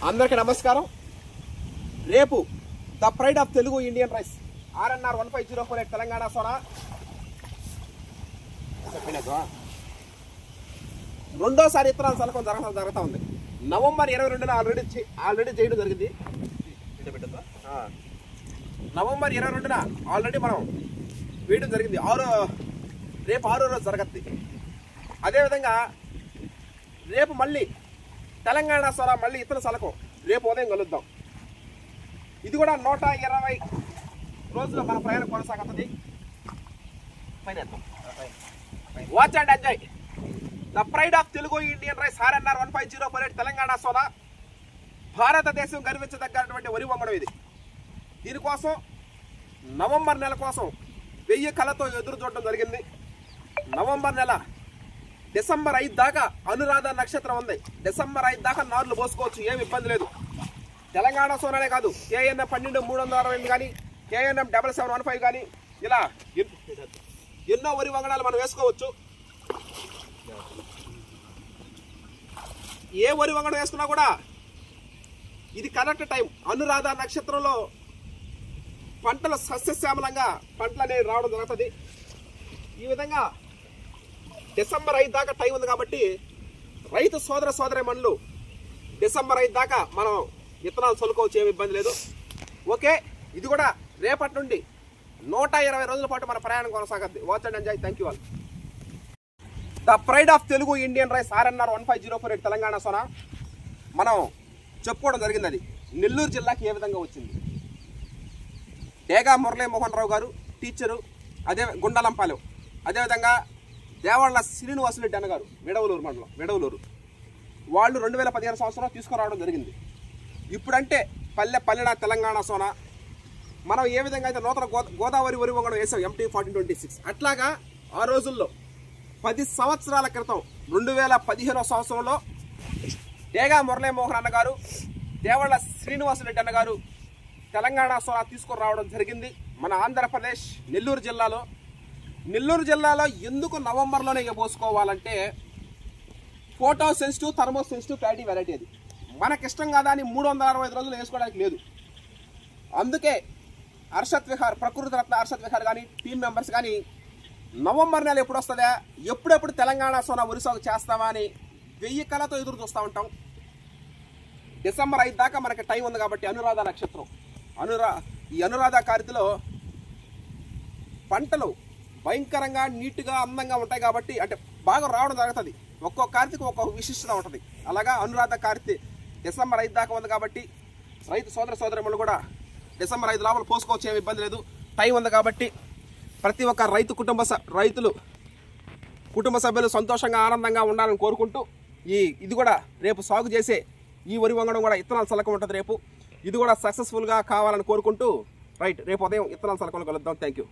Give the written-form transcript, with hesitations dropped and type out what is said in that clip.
అందరికీ నమస్కారం. రేపు the pride of Telugu Indian rice RNR 15048 Telangana Sona రెండోసారి ఇత్తనాల సలకం జరుగుతూ ఉంది. నవంబర్ 22న ఆల్రెడీ చేయడం జరిగింది. నవంబర్ 22న ఆల్రెడీ మనం వేయడం జరిగింది. రేపు 6వ రోజు జరగద్ది. అదేవిధంగా రేపు మళ్ళీ తెలంగాణ సోనా మళ్ళీ ఇతర సలకం రేపు ఉదయం కలుద్దాం. ఇది కూడా 120 రోజులు మన ప్రయాణం కొనసాగుతుంది. Watch and enjoy the pride of Telugu Indian rice RNR 15048 Telangana Sona. భారతదేశం గర్వించదగ్గటువంటి వరి వంగడం ఇది. దీనికోసం నవంబర్ నెల కోసం 1000 కళతో ఎదురు చూడడం జరిగింది. నవంబర్ నెల డిసెంబర్ 5 దాకా అనురాధ నక్షత్రం ఉంది. డిసెంబర్ 5 దాకా నార్లు పోసుకోవచ్చు, ఏమి ఇబ్బంది లేదు. తెలంగాణ సోనానే కాదు, KNM 12368 కానీ KNM 7715 కానీ ఇలా ఎన్నో వరి వంగడాలు మనం వేసుకోవచ్చు. ఏ వరి వంగడం వేసుకున్నా కూడా ఇది కరెక్ట్ టైం. అనురాధ నక్షత్రంలో పంటలు సస్యశ్యామలంగా పంటలు అనేవి రావడం జరుగుతుంది. ఈ విధంగా డిసెంబర్ 5 దాకా టైం ఉంది కాబట్టి రైతు సోదరీమణులు డిసెంబర్ 5 దాకా మనం విత్తనాలు చల్లుకోవచ్చు, ఏమి ఇబ్బంది లేదు. ఓకే, ఇది కూడా రేపటి నుండి 120 రోజుల పాటు మన ప్రయాణం కొనసాగద్ది. Watch and enjoy. Thank you all. The pride of Telugu Indian rice RNR 15048 Telangana Sona మనం చెప్పుకోవడం జరిగింది. అది నెల్లూరు జిల్లాకి ఏ విధంగా వచ్చింది. డేగా మురళీమోహన్ రావు గారు టీచరు, అదే గుండలంపాలెం, అదేవిధంగా దేవాళ్ళ శ్రీనివాసులరెడ్డి అన్నగారు విడవలూరు మండలం విడవలూరు, వాళ్ళు 2015 సంవత్సరంలో తీసుకురావడం జరిగింది. ఇప్పుడంటే పల్లెన తెలంగాణ సోనా మనం ఏ విధంగా అయితే నూతన గోదావరి వరి వంగడం వేసాం MT 1426, అట్లాగా ఆ రోజుల్లో 10 సంవత్సరాల క్రితం 2015 సంవత్సరంలో డేగా మురళీమోహన్ అన్నగారు, దేవాళ్ళ శ్రీనివాసులరెడ్డి అన్నగారు తెలంగాణ సోనా తీసుకురావడం జరిగింది. మన ఆంధ్రప్రదేశ్ నెల్లూరు జిల్లాలో ఎందుకు నవంబర్లోనే పోసుకోవాలంటే photo sensitive, thermo sensitive clarity variety. అది మనకిష్టం కాదా అని 365 రోజులు వేసుకోవడానికి లేదు. అందుకే హర్షత్ విహార్, ప్రకృతి రత్న హర్షత్ విహార్ కానీ టీం మెంబర్స్ కానీ నవంబర్ నెల ఎప్పుడు వస్తుందా, ఎప్పుడెప్పుడు తెలంగాణ సోనా వరి సాగు చేస్తామా అని 1000 కళతో ఎదురు చూస్తూ ఉంటాం. డిసెంబర్ 5 దాకా మనకి టైం ఉంది కాబట్టి అనురాధ నక్షత్రం, ఈ అనురాధ కార్తెలో పంటలు భయంకరంగా నీట్గా అందంగా ఉంటాయి కాబట్టి, అంటే బాగా రావడం జరుగుతుంది. ఒక్కో కార్తెకు ఒక్కొక్క విశిష్టత ఉంటుంది. అలాగా అనురాధ కార్తె డిసెంబర్ 5 దాకా ఉంది కాబట్టి రైతు సోదరీమణులు కూడా డిసెంబర్ 5 లోపల పోసుకోవచ్చు, ఏమి ఇబ్బంది లేదు. టైం ఉంది కాబట్టి ప్రతి ఒక్క రైతులు కుటుంబ సభ్యులు సంతోషంగా ఆనందంగా ఉండాలని కోరుకుంటూ ఇది కూడా రేపు సాగు చేసే ఈ వరి వంగడం కూడా ఇత్తనాల సలకం ఉంటుంది. రేపు ఇది కూడా సక్సెస్ఫుల్గా కావాలని కోరుకుంటూ రైట్ రేపు ఉదయం ఇత్తనాల సలకంలో కలుద్దాం. Thank you.